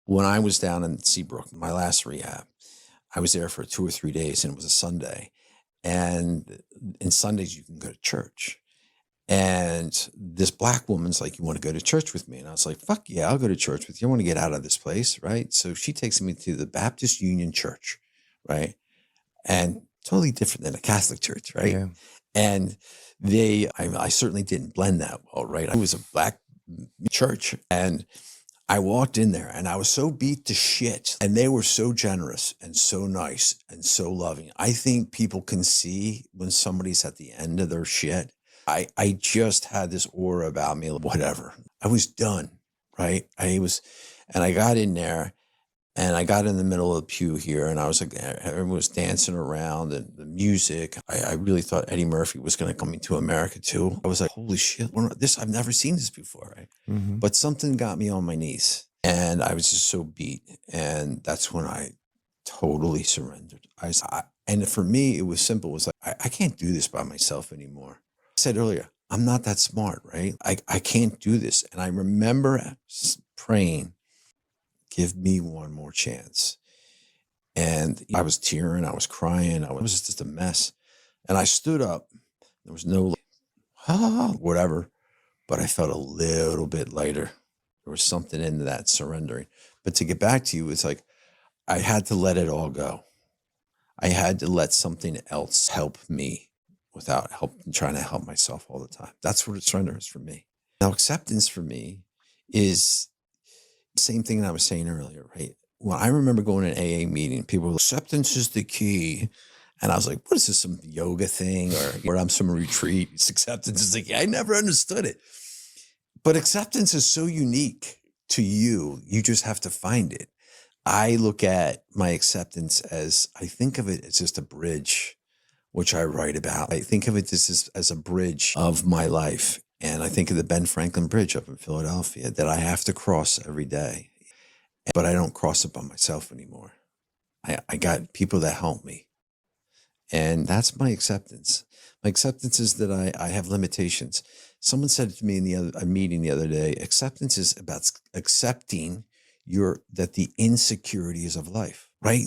When I was down in Seabrook, my last rehab, I was there for 2 or 3 days, and it was a Sunday. And in Sundays, you can go to church. And this black woman's like, "You want to go to church with me?" And I was like, "Fuck yeah, I'll go to church with you. I want to get out of this place." Right. So she takes me to the Baptist Union Church. Right. And totally different than a Catholic church. Right. Yeah. And I certainly didn't blend that well. Right. I was a black church, and I walked in there and I was so beat to shit, and they were so generous and so nice and so loving. I think people can see when somebody's at the end of their shit. I just had this aura about me, whatever. I was done, right? And I got in there, and I got in the middle of the pew here, and I was like, everyone was dancing around, and the music. I really thought Eddie Murphy was going to come to America too. I was like, holy shit, I've never seen this before, right? Hmm. But something got me on my knees, and I was just so beat. And that's when I totally surrendered. And for me, it was simple. It was like, I can't do this by myself anymore. I said earlier, I'm not that smart, right? I can't do this. And I remember praying, give me one more chance. And I was tearing, I was crying, I was just a mess. And I stood up. There was no, whatever, but I felt a little bit lighter. There was something in that surrendering. But to get back to you, it's like I had to let it all go. I had to let something else help me without trying to help myself all the time. That's what surrender is for me. Now, acceptance for me is the same thing that I was saying earlier, right? When I remember going to an AA meeting, people were like, acceptance is the key. And I was like, what is this, some yoga thing or I'm some retreat? It's acceptance is the key. I never understood it. But acceptance is so unique to you. You just have to find it. I look at my acceptance as, I think of it as just a bridge, which I write about. I think of it just as a bridge of my life. And I think of the Ben Franklin Bridge up in Philadelphia that I have to cross every day. But I don't cross it by myself anymore. I got people that help me. And that's my acceptance. My acceptance is that I have limitations. Someone said to me in a meeting the other day, acceptance is about accepting that the insecurities of life, right?